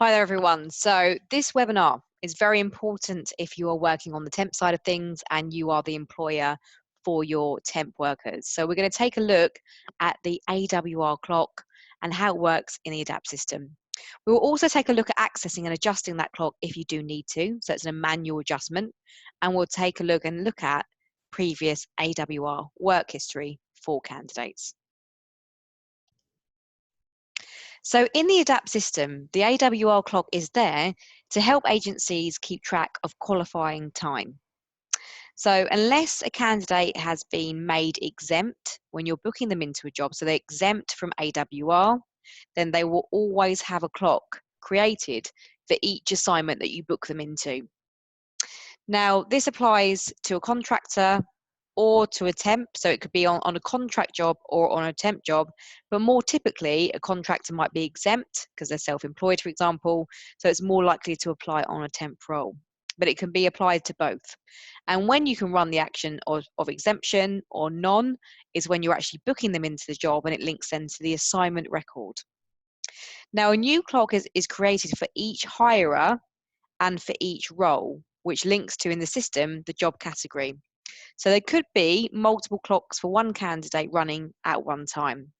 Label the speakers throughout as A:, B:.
A: Hi there, everyone. So this webinar is very important if you are working on the temp side of things and you are the employer for your temp workers. So we're going to take a look at the AWR clock and how it works in the ADAPT system. We will also take a look at accessing and adjusting that clock if you do need to. So it's a manual adjustment. And we'll take a look at previous AWR work history for candidates. So in the ADAPT system, the AWR clock is there to help agencies keep track of qualifying time. So unless a candidate has been made exempt when you're booking them into a job, so they're exempt from AWR, then they will always have a clock created for each assignment that you book them into. Now, this applies to a contractor or to a temp, so it could be on a contract job or on a temp job, but more typically a contractor might be exempt because they're self-employed, for example, so it's more likely to apply on a temp role, but it can be applied to both. And when you can run the action of exemption or none is when you're actually booking them into the job and it links then to the assignment record. Now, a new clock is created for each hirer and for each role, which links to in the system the job category. So there could be multiple clocks for one candidate running at one time.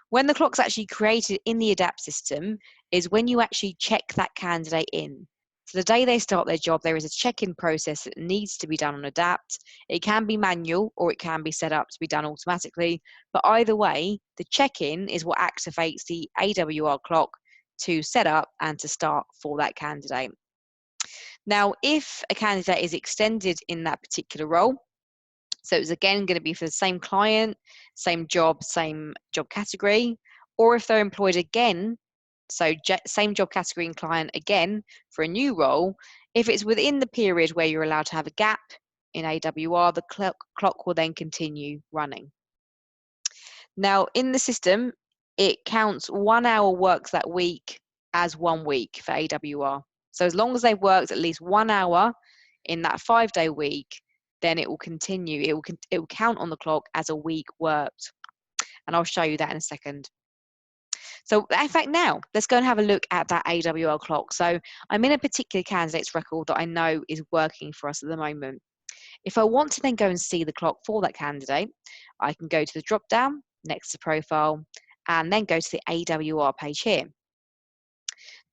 A: When the clock's actually created in the ADAPT system is when you actually check that candidate in. So the day they start their job, there is a check-in process that needs to be done on ADAPT. It can be manual or it can be set up to be done automatically, but either way, the check-in is what activates the AWR clock to set up and to start for that candidate. Now, if a candidate is extended in that particular role, so it's again going to be for the same client, same job category, or if they're employed again, so same job category and client again for a new role, if it's within the period where you're allowed to have a gap in AWR, the clock will then continue running. Now, in the system, it counts 1 hour worked that week as 1 week for AWR. So as long as they've worked at least 1 hour in that 5-day week, then it will continue. It will count on the clock as a week worked. And I'll show you that in a second. So in fact, now let's go and have a look at that AWR clock. So I'm in a particular candidate's record that I know is working for us at the moment. If I want to then go and see the clock for that candidate, I can go to the drop down next to profile and then go to the AWR page here.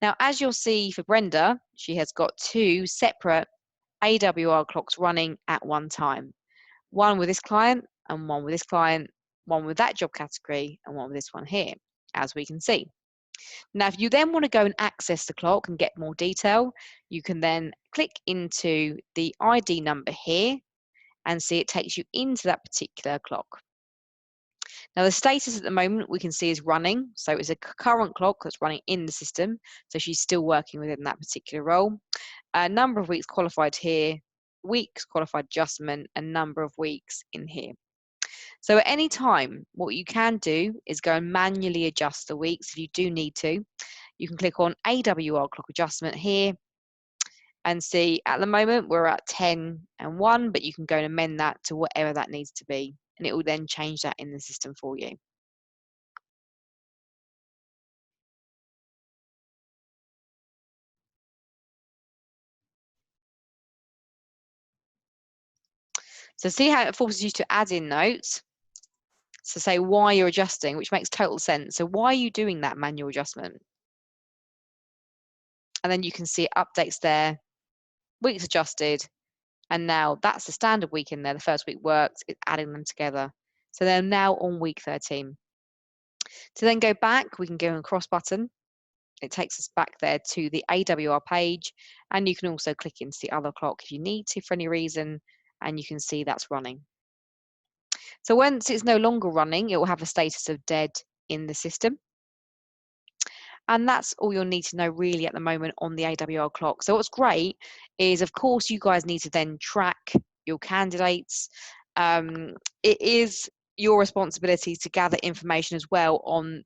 A: Now, as you'll see for Brenda, she has got 2 separate AWR clocks running at one time. One with this client and one with this client, one with that job category and one with this one here, as we can see. Now, if you then want to go and access the clock and get more detail, you can then click into the ID number here and see it takes you into that particular clock. Now, the status at the moment we can see is running. So it's a current clock that's running in the system. So she's still working within that particular role. A number of weeks qualified here, weeks qualified adjustment, and number of weeks in here. So at any time, what you can do is go and manually adjust the weeks if you do need to. You can click on AWR clock adjustment here and see at the moment we're at 10 and 1, but you can go and amend that to whatever that needs to be. And it will then change that in the system for you. So see how it forces you to add in notes. So say why you're adjusting, which makes total sense. So why are you doing that manual adjustment? And then you can see it updates there, weeks adjusted, and now that's the standard week in there. The first week worked, it's adding them together. So they're now on week 13. To then go back, we can go on cross button. It takes us back there to the AWR page, and you can also click into the other clock if you need to for any reason, and you can see that's running. So once it's no longer running, it will have a status of dead in the system. And that's all you'll need to know really at the moment on the AWR clock. So what's great is, of course, you guys need to then track your candidates. It is your responsibility to gather information as well on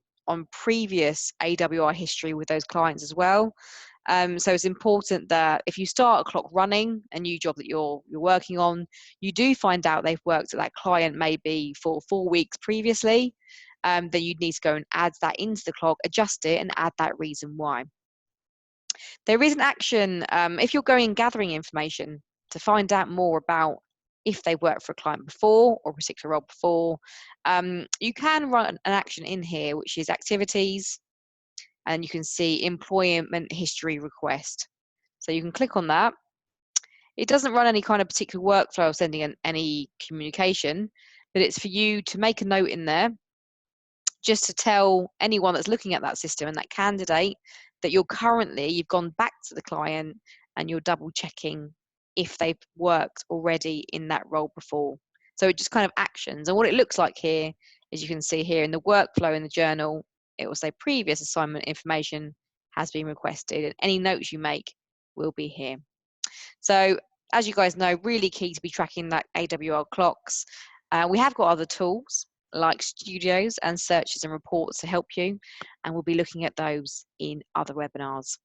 A: previous AWR history with those clients as well. So it's important that if you start a clock running, a new job that you're working on, you do find out they've worked at that client maybe for 4 weeks previously, then you'd need to go and add that into the clock, adjust it, and add that reason why. There is an action if you're going and gathering information to find out more about if they worked for a client before or a particular role before. You can run an action in here, which is activities, and you can see employment history request. So you can click on that. It doesn't run any kind of particular workflow of sending any communication, but it's for you to make a note in there just to tell anyone that's looking at that system and that candidate that you've gone back to the client and you're double checking if they've worked already in that role before. So it just kind of actions. And what it looks like here, as you can see here in the workflow in the journal, it will say previous assignment information has been requested, and any notes you make will be here. So as you guys know, really key to be tracking that AWR clocks. We have got other tools like studios and searches and reports to help you, and we'll be looking at those in other webinars.